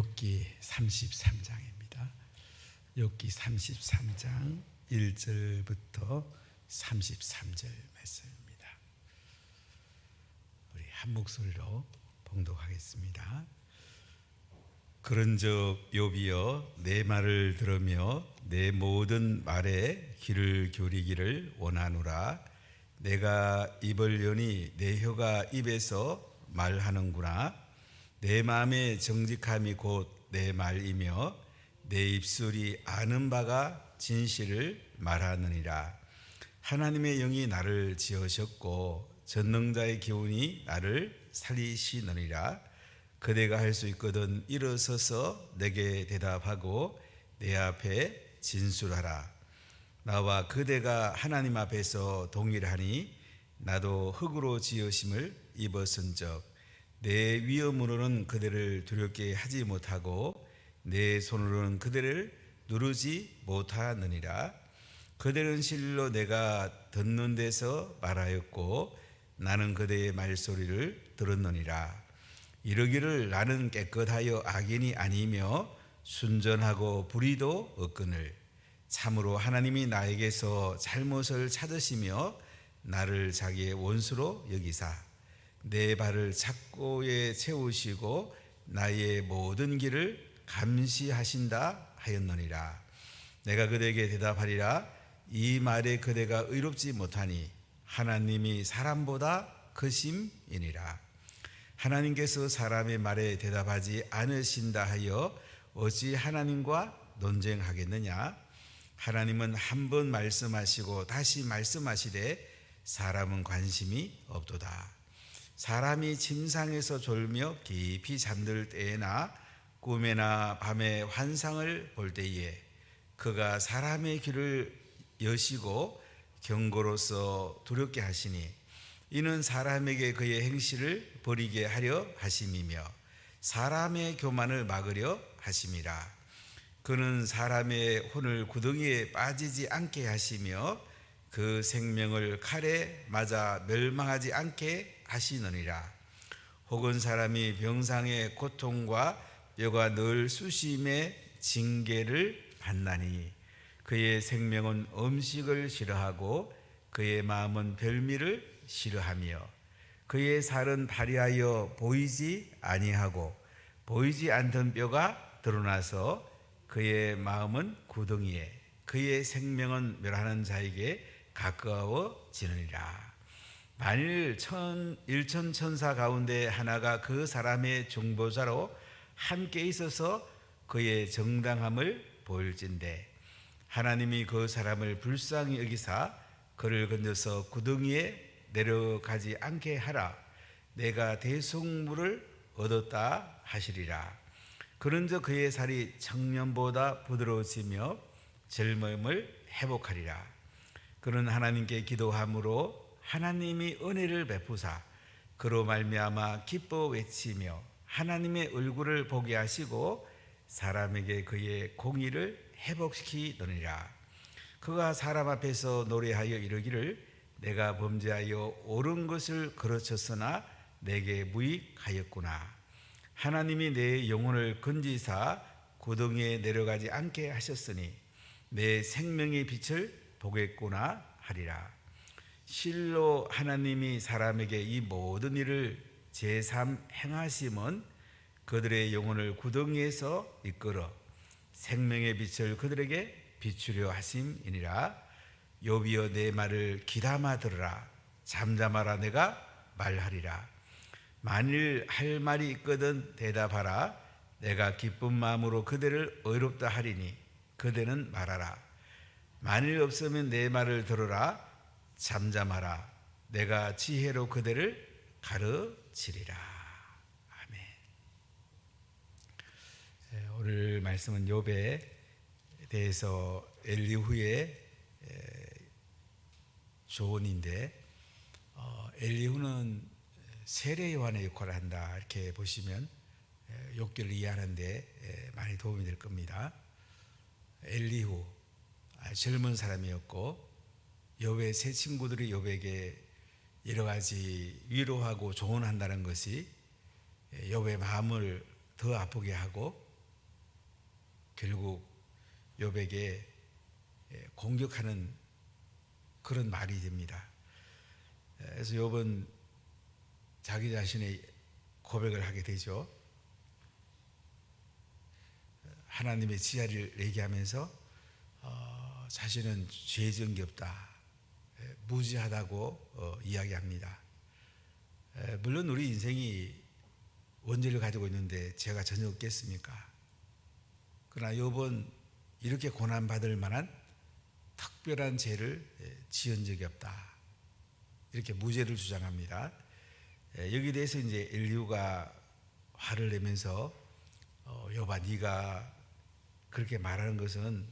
욥기 33장입니다. 욥기 33장 1절부터 33절 말씀입니다. 우리 한 목소리로 봉독하겠습니다. 그런즉 욥이여, 내 말을 들으며 내 모든 말에 귀를 기울이기를 원하노라. 내가 입을 여니 내 혀가 입에서 말하는구나. 내 마음의 정직함이 곧 내 말이며 내 입술이 아는 바가 진실을 말하느니라. 하나님의 영이 나를 지으셨고 전능자의 기운이 나를 살리시느니라. 그대가 할 수 있거든 일어서서 내게 대답하고 내 앞에 진술하라. 나와 그대가 하나님 앞에서 동일하니 나도 흙으로 지으심을 입었은즉 내 위엄으로는 그대를 두렵게 하지 못하고 내 손으로는 그대를 누르지 못하느니라. 그대는 실로 내가 듣는 데서 말하였고 나는 그대의 말소리를 들었느니라. 이르기를 나는 깨끗하여 악인이 아니며 순전하고 불의도 없거늘 참으로 하나님이 나에게서 잘못을 찾으시며 나를 자기의 원수로 여기사 내 발을 착고에 채우시고 나의 모든 길을 감시하신다 하였느니라. 내가 그대에게 대답하리라. 이 말에 그대가 의롭지 못하니 하나님이 사람보다 크심이니라. 하나님께서 사람의 말에 대답하지 않으신다 하여 어찌 하나님과 논쟁하겠느냐. 하나님은 한 번 말씀하시고 다시 말씀하시되 사람은 관심이 없도다. 사람이 침상에서 졸며 깊이 잠들 때에나 꿈에나 밤에 환상을 볼 때에 그가 사람의 귀를 여시고 경고로서 두렵게 하시니 이는 사람에게 그의 행실을 버리게 하려 하심이며 사람의 교만을 막으려 하심이라. 그는 사람의 혼을 구덩이에 빠지지 않게 하시며 그 생명을 칼에 맞아 멸망하지 않게 하시느니라. 혹은 사람이 병상의 고통과 뼈가 늘 수심의 징계를 받나니 그의 생명은 음식을 싫어하고 그의 마음은 별미를 싫어하며 그의 살은 발이하여 보이지 아니하고 보이지 않던 뼈가 드러나서 그의 마음은 구덩이에 그의 생명은 멸하는 자에게 가까워지느니라. 만일 일천천사 가운데 하나가 그 사람의 중보자로 함께 있어서 그의 정당함을 보일진대 하나님이 그 사람을 불쌍히 여기사 그를 건져서 구덩이에 내려가지 않게 하라. 내가 대속물을 얻었다 하시리라. 그런즉 그의 살이 청년보다 부드러워지며 젊음을 회복하리라. 그는 하나님께 기도함으로 하나님이 은혜를 베푸사 그로 말미암아 기뻐 외치며 하나님의 얼굴을 보게 하시고 사람에게 그의 공의를 회복시키느니라. 그가 사람 앞에서 노래하여 이르기를 내가 범죄하여 옳은 것을 거르쳤으나 내게 무익하였구나. 하나님이 내 영혼을 건지사 구덩이에 내려가지 않게 하셨으니 내 생명의 빛을 보겠구나 하리라. 실로 하나님이 사람에게 이 모든 일을 제삼 행하심은 그들의 영혼을 구덩이에서 이끌어 생명의 빛을 그들에게 비추려 하심이니라. 욥이여, 내 말을 귀담아 들으라. 잠잠하라. 내가 말하리라. 만일 할 말이 있거든 대답하라. 내가 기쁜 마음으로 그대를 의롭다 하리니 그대는 말하라. 만일 없으면 내 말을 들으라. 잠잠하라. 내가 지혜로 그대를 가르치리라. 아멘. 오늘 말씀은 욥에 대해서 엘리후의 조언인데 엘리후는 세례 요한의 역할을 한다 이렇게 보시면 욥기를 이해하는데 많이 도움이 될 겁니다. 엘리후 젊은 사람이었고 욥의 세 친구들이 욥에게 여러 가지 위로하고 조언한다는 것이 욥의 마음을 더 아프게 하고 결국 욥에게 공격하는 그런 말이 됩니다. 그래서 욥은 자기 자신의 고백을 하게 되죠. 하나님의 지혜를 얘기하면서 자신은 죄 지은 게 없다, 무지하다고 이야기합니다. 물론 우리 인생이 원죄를 가지고 있는데 죄가 전혀 없겠습니까? 그러나 욥은 이렇게 고난받을 만한 특별한 죄를 지은 적이 없다, 이렇게 무죄를 주장합니다. 여기에 대해서 이제 엘리후가 화를 내면서 욥아, 네가 그렇게 말하는 것은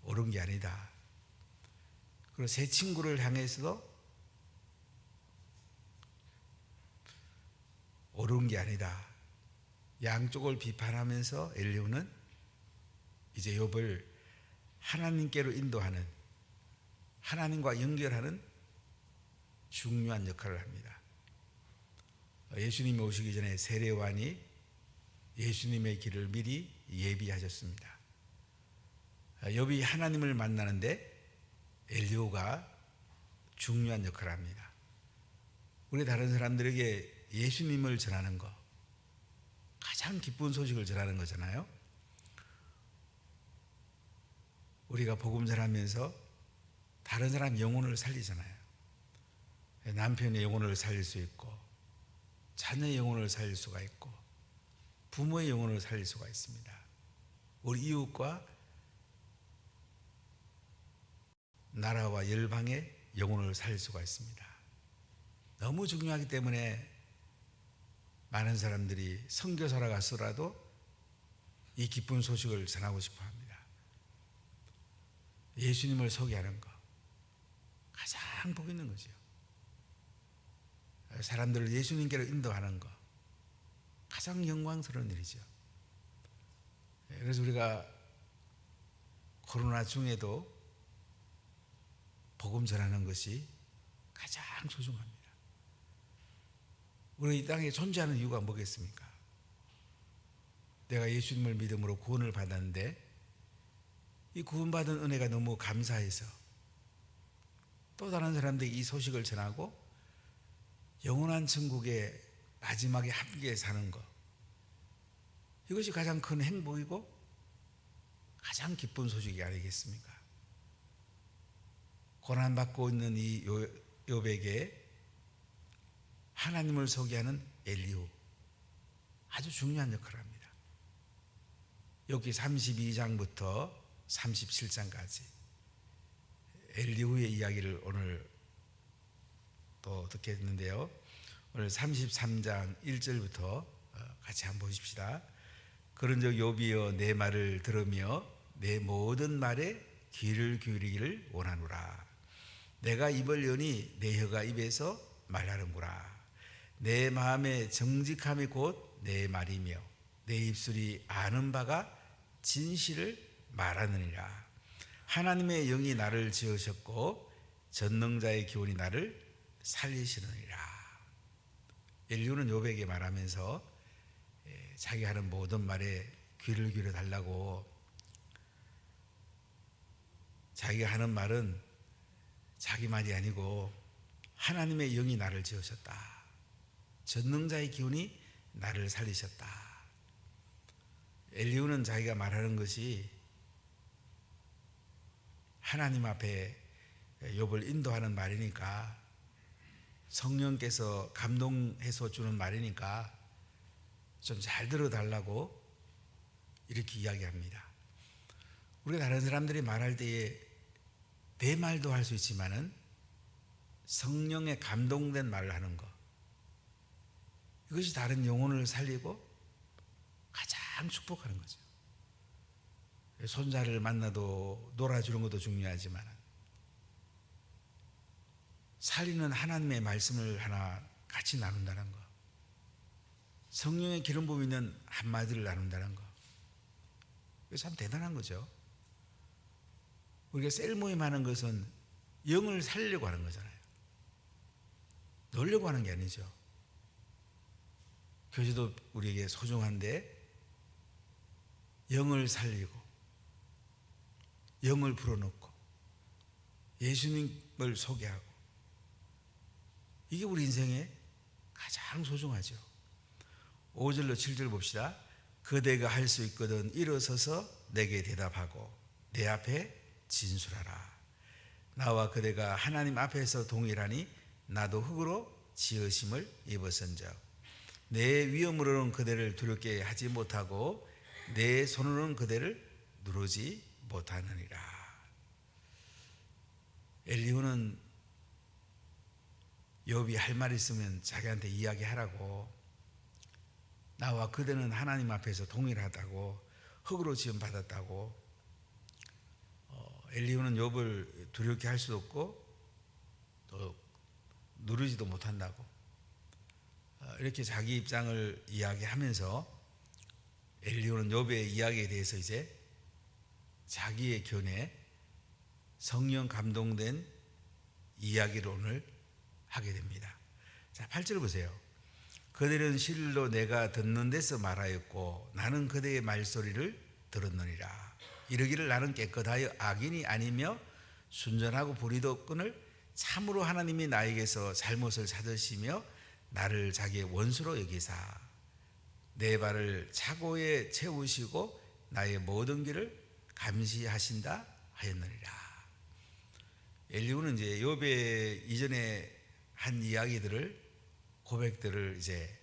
옳은 게 아니다. 그리고 새 친구를 향해서도 옳은 게 아니다. 양쪽을 비판하면서 엘리후는 이제 욥을 하나님께로 인도하는, 하나님과 연결하는 중요한 역할을 합니다. 예수님이 오시기 전에 세례요한이 예수님의 길을 미리 예비하셨습니다. 욥이 하나님을 만나는데 엘리후가 중요한 역할을 합니다. 우리 다른 사람들에게 예수님을 전하는 거, 가장 기쁜 소식을 전하는 거잖아요. 우리가 복음 전하면서 다른 사람 영혼을 살리잖아요. 남편의 영혼을 살릴 수 있고, 자녀의 영혼을 살릴 수가 있고, 부모의 영혼을 살릴 수가 있습니다. 우리 이웃과 나라와 열방의 영혼을 살릴 수가 있습니다. 너무 중요하기 때문에 많은 사람들이 선교사라가 쓰라도 이 기쁜 소식을 전하고 싶어 합니다. 예수님을 소개하는 것, 가장 복 있는 거죠. 사람들을 예수님께로 인도하는 것, 가장 영광스러운 일이죠. 그래서 우리가 코로나 중에도 복음 전하는 것이 가장 소중합니다. 우리 이 땅에 존재하는 이유가 뭐겠습니까? 내가 예수님을 믿음으로 구원을 받았는데 이 구원받은 은혜가 너무 감사해서 또 다른 사람들에게 이 소식을 전하고 영원한 천국에 마지막에 함께 사는 것, 이것이 가장 큰 행복이고 가장 기쁜 소식이 아니겠습니까? 고난받고 있는 이 욥에게 하나님을 소개하는 엘리후, 아주 중요한 역할을 합니다. 여기 32장부터 37장까지 엘리후의 이야기를 오늘 또 듣게 됐는데요. 오늘 33장 1절부터 같이 한번 보십시다. 그런즉 욥이여 내 말을 들으며 내 모든 말에 귀를 기울이기를 원하노라. 내가 입을 여니 내 혀가 입에서 말하는구나. 내 마음의 정직함이 곧 내 말이며 내 입술이 아는 바가 진실을 말하느니라. 하나님의 영이 나를 지으셨고 전능자의 기운이 나를 살리시느니라. 엘리후는 욥에게 말하면서 자기 하는 모든 말에 귀를 기울여 달라고, 자기가 하는 말은 자기 말이 아니고 하나님의 영이 나를 지으셨다, 전능자의 기운이 나를 살리셨다. 엘리후는 자기가 말하는 것이 하나님 앞에 욥을 인도하는 말이니까, 성령께서 감동해서 주는 말이니까 좀 잘 들어달라고 이렇게 이야기합니다. 우리가 다른 사람들이 말할 때에 내 말도 할 수 있지만은 성령에 감동된 말을 하는 것, 이것이 다른 영혼을 살리고 가장 축복하는 거죠. 손자를 만나도 놀아주는 것도 중요하지만 살리는 하나님의 말씀을 하나 같이 나눈다는 것, 성령의 기름 부음 있는 한마디를 나눈다는 것, 이거 참 대단한 거죠. 우리가 셀 모임 하는 것은 영을 살리려고 하는 거잖아요. 놀려고 하는 게 아니죠. 교제도 우리에게 소중한데 영을 살리고 영을 불어넣고 예수님을 소개하고, 이게 우리 인생의 가장 소중하죠. 5절로 7절 봅시다. 그대가 할 수 있거든 일어서서 내게 대답하고 내 앞에 진술하라. 나와 그대가 하나님 앞에서 동일하니 나도 흙으로 지으심을 입었은즉 내 위엄으로는 그대를 두렵게 하지 못하고 내 손으로는 그대를 누르지 못하느니라. 엘리후는 욥이 할 말 있으면 자기한테 이야기하라고, 나와 그대는 하나님 앞에서 동일하다고, 흙으로 지음 받았다고. 엘리후는 욥을 두렵게 할 수도 없고 또 누르지도 못한다고, 이렇게 자기 입장을 이야기하면서 엘리후는 욥의 이야기에 대해서 이제 자기의 견해, 성령 감동된 이야기를 오늘 하게 됩니다. 자, 8절 보세요. 그들은 실로 내가 듣는 데서 말하였고 나는 그대의 말소리를 들었느니라. 이르기를 나는 깨끗하여 악인이 아니며 순전하고 불의도 없거늘 참으로 하나님이 나에게서 잘못을 찾으시며 나를 자기의 원수로 여기사 내 발을 차고에 채우시고 나의 모든 길을 감시하신다 하였느니라. 엘리후는 이제 욥의 이전에 한 이야기들을, 고백들을 이제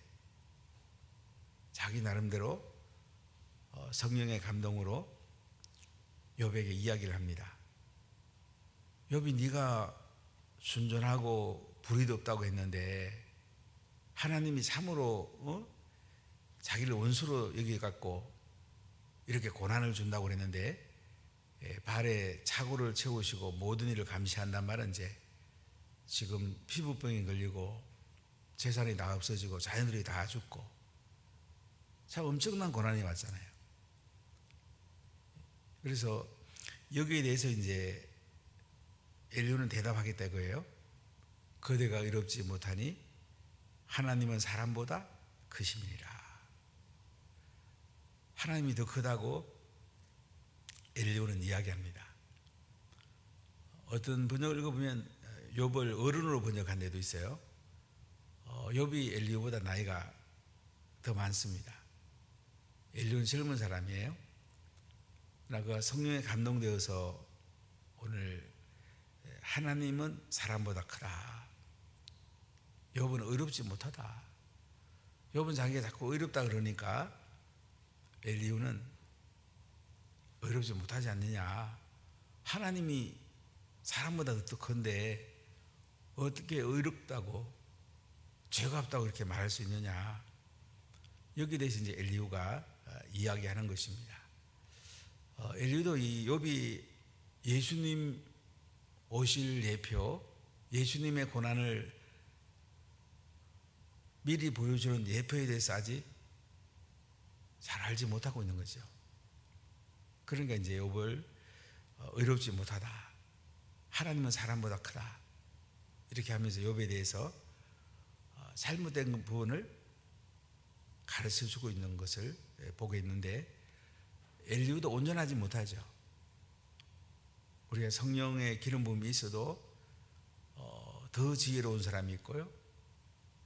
자기 나름대로 성령의 감동으로 욥에게 이야기를 합니다. 욥이 네가 순전하고 불의도 없다고 했는데 하나님이 참으로 자기를 원수로 여기갖고 이렇게 고난을 준다고 그랬는데 발에 차고를 채우시고 모든 일을 감시한단 말은 이제 지금 피부병이 걸리고 재산이 다 없어지고 자녀들이 다 죽고 참 엄청난 고난이 왔잖아요. 그래서 여기에 대해서 이제 엘리후는 대답하겠다 이거예요. 그대가 의롭지 못하니 하나님은 사람보다 크심이니라. 하나님이 더 크다고 엘리후는 이야기합니다. 어떤 번역을 읽어보면 욥을 어른으로 번역한 데도 있어요. 욥이 엘리후보다 나이가 더 많습니다. 엘리후는 젊은 사람이에요. 그러나 그가 성령에 감동되어서 오늘 하나님은 사람보다 크다. 욥은 의롭지 못하다. 욥은 자기가 자꾸 의롭다 그러니까 엘리후는 의롭지 못하지 않느냐. 하나님이 사람보다 더 큰데 어떻게 의롭다고 죄가 없다고 이렇게 말할 수 있느냐. 여기에 대해서 이제 엘리후가 이야기하는 것입니다. 엘리후도 이 욥이 예수님 오실 예표, 예수님의 고난을 미리 보여주는 예표에 대해서 아직 잘 알지 못하고 있는 거죠. 그러니까 이제 욥을 의롭지 못하다, 하나님은 사람보다 크다, 이렇게 하면서 욥에 대해서 잘못된 부분을 가르쳐주고 있는 것을 보고 있는데, 엘리후도 온전하지 못하죠. 우리가 성령의 기름 부음이 있어도 더 지혜로운 사람이 있고요,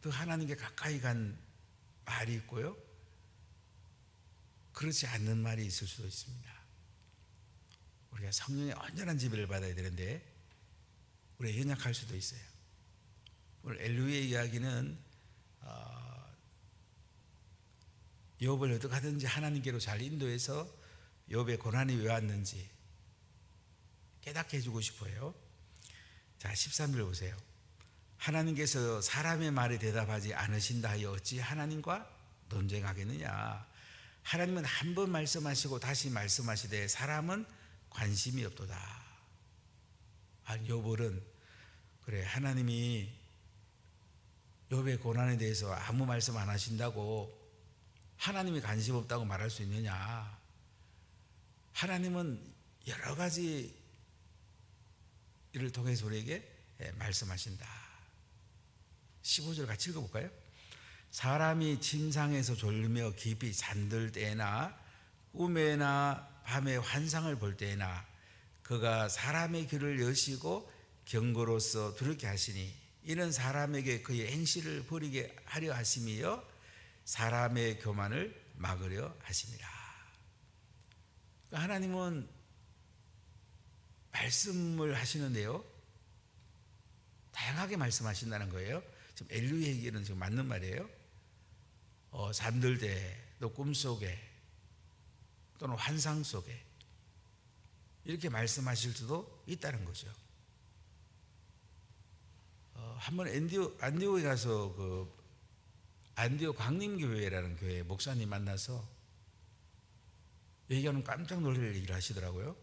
더 하나님께 가까이 간 말이 있고요, 그렇지 않는 말이 있을 수도 있습니다. 우리가 성령의 온전한 지배를 받아야 되는데 우리가 연약할 수도 있어요. 오늘 엘리후의 이야기는 욥을 어떻게 하든지 하나님께로 잘 인도해서 욥의 고난이 왜 왔는지 깨닫게 해주고 싶어요. 자, 13절 보세요. 하나님께서 사람의 말에 대답하지 않으신다 하여 어찌 하나님과 논쟁하겠느냐. 하나님은 한 번 말씀하시고 다시 말씀하시되 사람은 관심이 없도다. 아니, 욥은 그래, 하나님이 욥의 고난에 대해서 아무 말씀 안 하신다고 하나님이 관심 없다고 말할 수 있느냐. 하나님은 여러 가지 일을 통해서 우리에게 말씀하신다. 15절 같이 읽어볼까요? 사람이 침상에서 졸며 깊이 잠들 때나 꿈에나 밤에 환상을 볼 때에나 그가 사람의 귀를 여시고 경고로서 두렵게 하시니 이는 사람에게 그의 행실을 버리게 하려 하심이요 사람의 교만을 막으려 하심이라. 하나님은 말씀을 하시는데요, 다양하게 말씀하신다는 거예요. 지금 엘리야의 얘기는 지금 맞는 말이에요. 잠들 때, 또 꿈속에, 또는 환상 속에 이렇게 말씀하실 수도 있다는 거죠. 한번 안디옥에 가서 그 안디옥 광림교회라는 교회 목사님 만나서 얘기하면 깜짝 놀랄 얘기를 하시더라고요.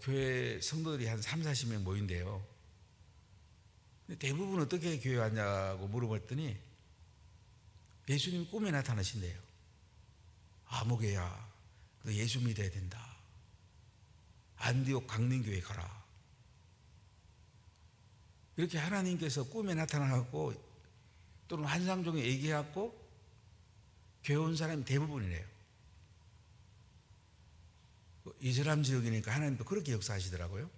교회 성도들이 한 30-40명 모인대요. 대부분 어떻게 교회 왔냐고 물어봤더니 예수님 꿈에 나타나신대요. 아무개야, 너 예수 믿어야 된다. 안디옥 강림교회 가라. 이렇게 하나님께서 꿈에 나타나고 또는 환상 중에 얘기하고 교회 온 사람이 대부분이래요. 이슬람 지역이니까 하나님도 그렇게 역사하시더라고요.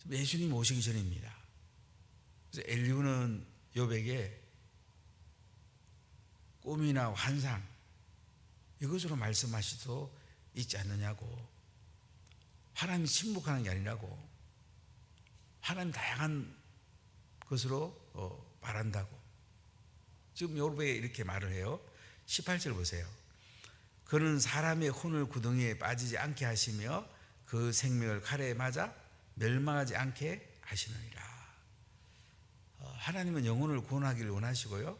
예수님 오시기 전입니다. 그래서 엘리후는 욥에게 꿈이나 환상 이것으로 말씀하실 수 있지 않느냐고, 하나님이 침묵하는 게 아니라고, 하나님 다양한 것으로 말한다고. 지금 욥에 이렇게 말을 해요. 18절 보세요. 그는 사람의 혼을 구덩이에 빠지지 않게 하시며 그 생명을 칼에 맞아 멸망하지 않게 하시느니라. 하나님은 영혼을 구원하기를 원하시고요,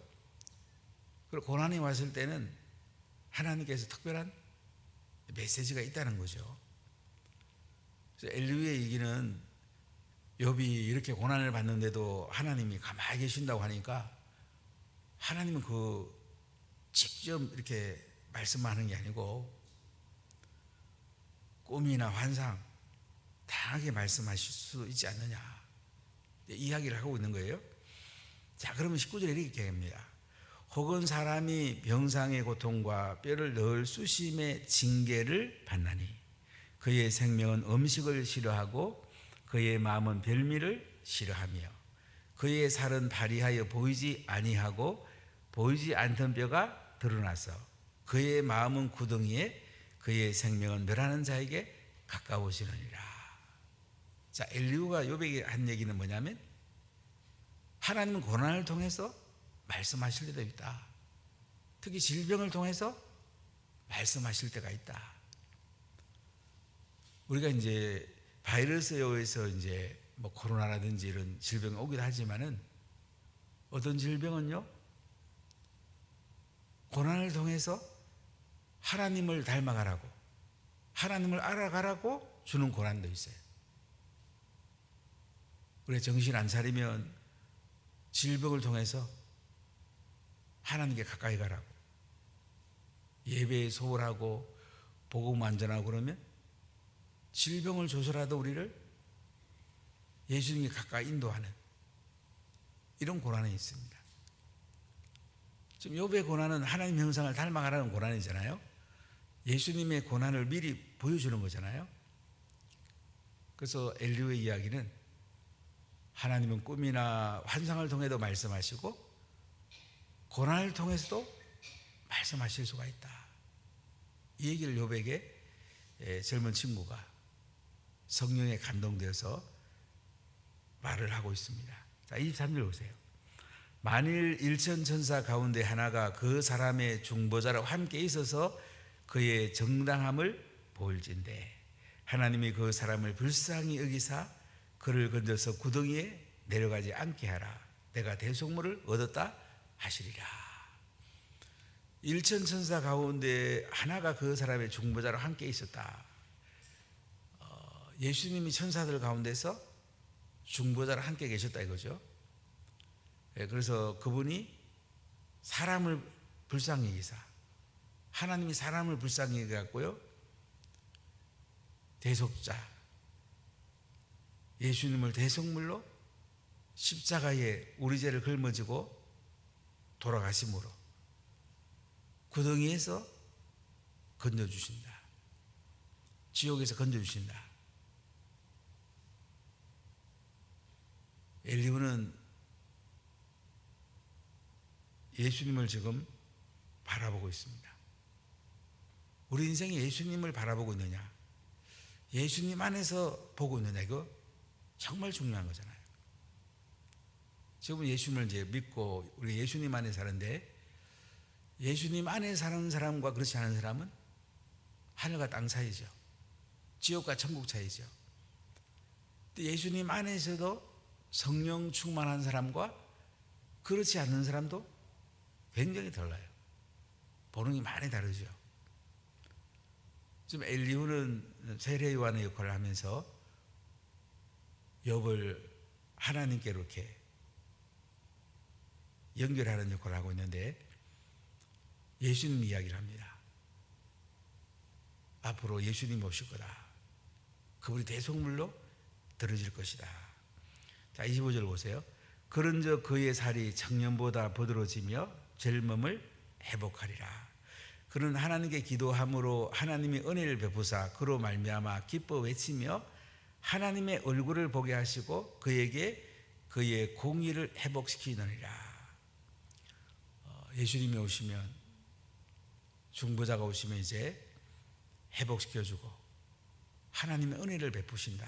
그리고 고난이 왔을 때는 하나님께서 특별한 메시지가 있다는 거죠. 그래서 엘리후의 얘기는 욥이 이렇게 고난을 받는데도 하나님이 가만히 계신다고 하니까 하나님은 그 직접 이렇게 말씀하는 게 아니고 꿈이나 환상 다양하게 말씀하실 수 있지 않느냐 이야기를 하고 있는 거예요. 자, 그러면 19절에 이렇게 합니다. 혹은 사람이 병상의 고통과 뼈를 넣을 수심의 징계를 받나니 그의 생명은 음식을 싫어하고 그의 마음은 별미를 싫어하며 그의 살은 발이하여 보이지 아니하고 보이지 않던 뼈가 드러나서 그의 마음은 구덩이에 그의 생명은 멸하는 자에게 가까우시느니라. 자, 엘리후가 욥에게 한 얘기는 뭐냐면 하나님은 고난을 통해서 말씀하실 때도 있다. 특히 질병을 통해서 말씀하실 때가 있다. 우리가 이제 바이러스에 의해서 이제 뭐 코로나라든지 이런 질병이 오기도 하지만은 어떤 질병은요, 고난을 통해서 하나님을 닮아가라고, 하나님을 알아가라고 주는 고난도 있어요. 우리 정신 안 차리면 질병을 통해서 하나님께 가까이 가라고, 예배에 소홀하고 복음 안전하고 그러면 질병을 줘서라도 우리를 예수님께 가까이 인도하는 이런 고난이 있습니다. 지금 욥의 고난은 하나님 형상을 닮아가라는 고난이잖아요. 예수님의 고난을 미리 보여주는 거잖아요. 그래서 엘리후의 이야기는 하나님은 꿈이나 환상을 통해도 말씀하시고 고난을 통해서도 말씀하실 수가 있다. 이 얘기를 욥에게 젊은 친구가 성령에 감동되어서 말을 하고 있습니다. 자, 23절 보세요. 만일 일천천사 가운데 하나가 그 사람의 중보자로 함께 있어서 그의 정당함을 보일진대 하나님이 그 사람을 불쌍히 여기사 그를 건져서 구덩이에 내려가지 않게 하라. 내가 대속물을 얻었다 하시리라. 일천천사 가운데 하나가 그 사람의 중보자로 함께 있었다. 예수님이 천사들 가운데서 중보자로 함께 계셨다 이거죠. 그래서 그분이 사람을 불쌍히 여기사, 하나님이 사람을 불쌍히 여겨갖고요, 대속자 예수님을 대속물로 십자가에 우리 죄를 짊어지고 돌아가심으로 구덩이에서 건져주신다. 지옥에서 건져주신다. 엘리후는 예수님을 지금 바라보고 있습니다. 우리 인생에 예수님을 바라보고 있느냐, 예수님 안에서 보고 있느냐, 이거 정말 중요한 거잖아요. 지금은 예수님을 이제 믿고 우리 예수님 안에 사는데, 예수님 안에 사는 사람과 그렇지 않은 사람은 하늘과 땅 사이죠. 지옥과 천국 차이죠. 예수님 안에서도 성령 충만한 사람과 그렇지 않는 사람도 굉장히 달라요. 보는 게 많이 다르죠. 지금 엘리후는 세례 요한의 역할을 하면서 욥을 하나님께로 이렇게 연결하는 역할을 하고 있는데, 예수님 이야기를 합니다. 앞으로 예수님이 오실 거다. 그분이 대속물로 들어질 것이다. 자, 25절 보세요. 그런즉 그의 살이 청년보다 부드러워지며 젊음을 회복하리라. 그는 하나님께 기도함으로 하나님이 은혜를 베푸사 그로 말미암아 기뻐 외치며 하나님의 얼굴을 보게 하시고 그에게 그의 공의를 회복시키느니라. 예수님이 오시면, 중보자가 오시면 이제 회복시켜주고 하나님의 은혜를 베푸신다.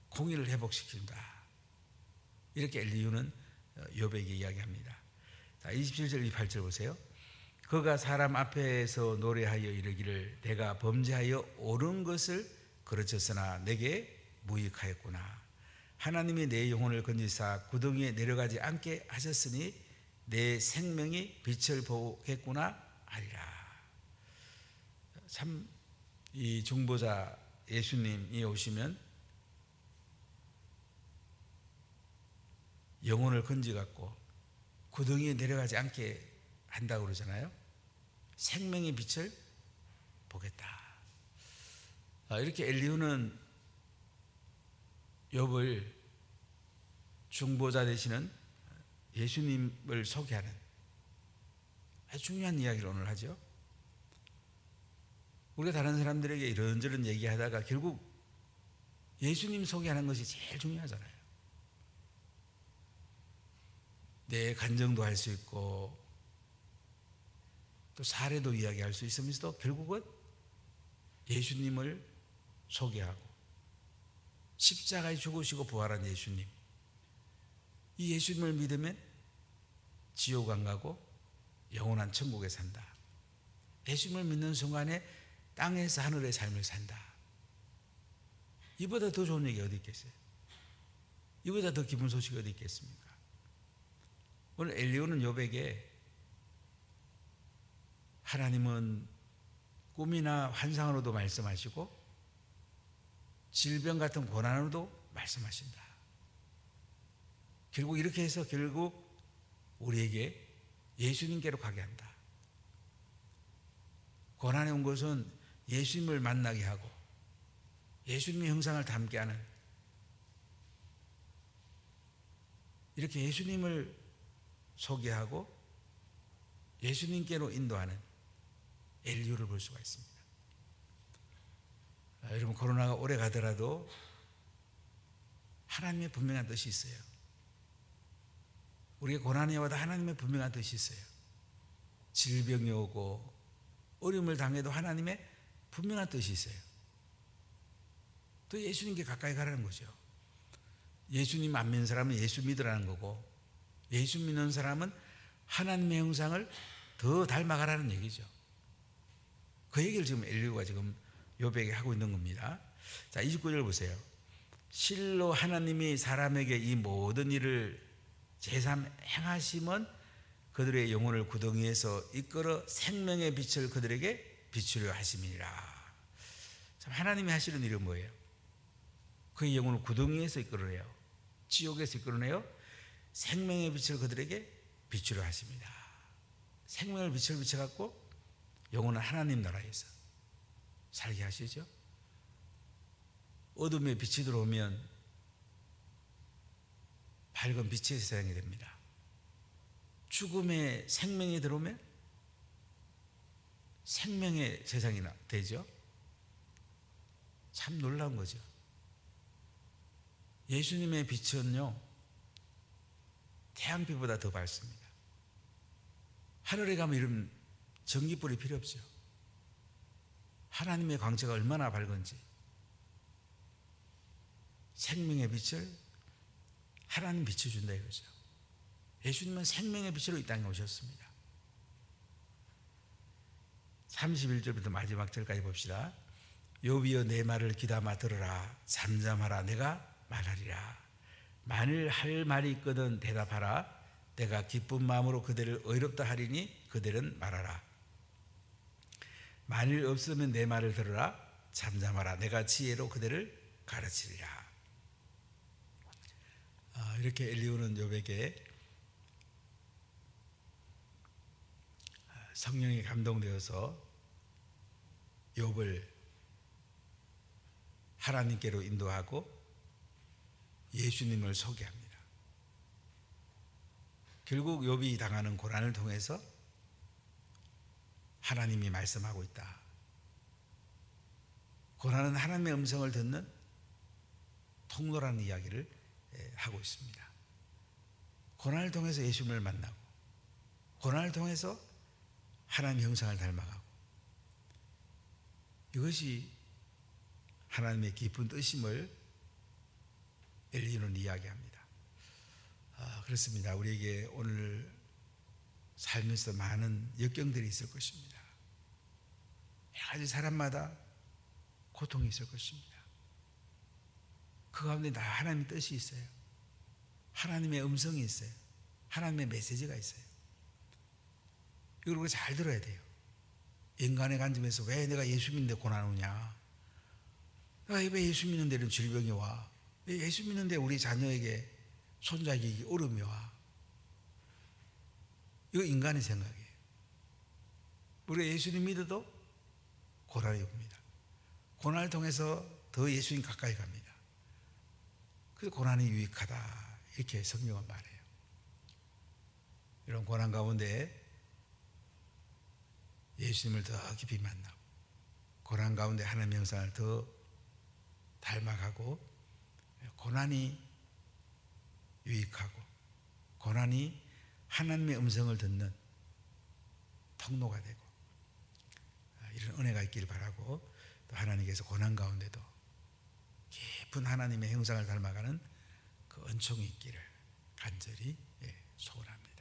공의를 회복시킨다. 이렇게 엘리후는 욥에게 이야기합니다. 자, 27절 28절 보세요. 그가 사람 앞에서 노래하여 이르기를 내가 범죄하여 옳은 것을 그르쳤으나 내게 무익하였구나. 하나님이 내 영혼을 건지사 구덩이에 내려가지 않게 하셨으니 내 생명이 빛을 보겠구나 하리라. 참, 이 중보자 예수님이 오시면 영혼을 건져갖고 구덩이에 내려가지 않게 한다고 그러잖아요. 생명의 빛을 보겠다. 이렇게 엘리후는 욥을 중보자 되시는 예수님을 소개하는 아주 중요한 이야기를 오늘 하죠. 우리가 다른 사람들에게 이런저런 얘기하다가 결국 예수님 소개하는 것이 제일 중요하잖아요. 내 간증도 할 수 있고 또 사례도 이야기할 수 있으면서도 결국은 예수님을 소개하고 십자가에 죽으시고 부활한 예수님, 이 예수님을 믿으면 지옥 안 가고 영원한 천국에 산다. 예수님을 믿는 순간에 땅에서 하늘의 삶을 산다. 이보다 더 좋은 얘기 어디 있겠어요? 이보다 더 기쁜 소식이 어디 있겠습니까? 오늘 엘리후는 욥에게 하나님은 꿈이나 환상으로도 말씀하시고 질병 같은 고난으로도 말씀하신다. 결국 이렇게 해서 결국 우리에게 예수님께로 가게 한다. 고난에 온 것은 예수님을 만나게 하고 예수님의 형상을 담게 하는, 이렇게 예수님을 소개하고 예수님께로 인도하는 엘리후를 볼 수가 있습니다. 여러분, 코로나가 오래 가더라도 하나님의 분명한 뜻이 있어요. 우리가 고난이 와도 하나님의 분명한 뜻이 있어요. 질병이 오고 어려움을 당해도 하나님의 분명한 뜻이 있어요. 또 예수님께 가까이 가라는 거죠. 예수님 안 믿는 사람은 예수 믿으라는 거고, 예수 믿는 사람은 하나님의 형상을 더 닮아가라는 얘기죠. 그 얘기를 지금 엘리후가 지금 욥에게 하고 있는 겁니다. 자, 29절 보세요. 실로 하나님이 사람에게 이 모든 일을 제삼 행하심은 그들의 영혼을 구덩이에서 이끌어 생명의 빛을 그들에게 비추려 하심이니라. 참, 하나님이 하시는 일은 뭐예요? 그의 영혼을 구덩이에서 이끌어내요. 지옥에서 이끌어내요. 생명의 빛을 그들에게 비추려 하십니다. 생명의 빛을 비춰갖고 영혼은 하나님 나라에서 살게 하시죠. 어둠에 빛이 들어오면 밝은 빛의 세상이 됩니다. 죽음에 생명이 들어오면 생명의 세상이 되죠. 참 놀라운 거죠. 예수님의 빛은요, 태양빛보다 더 밝습니다. 하늘에 가면 이런 전기불이 필요 없죠. 하나님의 광채가 얼마나 밝은지, 생명의 빛을 하나님 비춰준다 이거죠. 예수님은 생명의 빛으로 이 땅에 오셨습니다. 31절부터 마지막 절까지 봅시다. 여비여 내 말을 귀담아 들으라. 잠잠하라. 내가 말하리라. 만일 할 말이 있거든 대답하라. 내가 기쁜 마음으로 그들을 의롭다 하리니 그들은 말하라. 만일 없으면 내 말을 들으라. 잠잠하라. 내가 지혜로 그들을 가르치리라. 이렇게 엘리후는 욥에게 성령이 감동되어서 욥을 하나님께로 인도하고 예수님을 소개합니다. 결국 욥이 당하는 고난을 통해서 하나님이 말씀하고 있다. 고난은 하나님의 음성을 듣는 통로라는 이야기를 하고 있습니다. 고난을 통해서 예수님을 만나고, 고난을 통해서 하나님의 형상을 닮아가고, 이것이 하나님의 깊은 뜻임을 엘리후는 이야기합니다. 그렇습니다. 우리에게 오늘 살면서 많은 역경들이 있을 것입니다. 여러 가지 사람마다 고통이 있을 것입니다. 그 가운데 다 하나님의 뜻이 있어요. 하나님의 음성이 있어요. 하나님의 메시지가 있어요. 이걸 우리가 잘 들어야 돼요. 인간의 관점에서 왜 내가 예수 믿는데 고난 오냐? 왜 예수 믿는데 이런 질병이 와? 왜 예수 믿는데 우리 자녀에게 손자에게 어려움이 와? 이거 인간의 생각이에요. 우리가 예수님 믿어도 고난이 옵니다. 고난을 통해서 더 예수님 가까이 갑니다. 그래서 고난이 유익하다 이렇게 성경은 말해요. 이런 고난 가운데 예수님을 더 깊이 만나고, 고난 가운데 하나님의 형상을 더 닮아가고, 고난이 유익하고 고난이 하나님의 음성을 듣는 통로가 되고, 이런 은혜가 있길 바라고, 또 하나님께서 고난 가운데도 깊은 하나님의 형상을 닮아가는 그 은총이 있기를 간절히 소원합니다.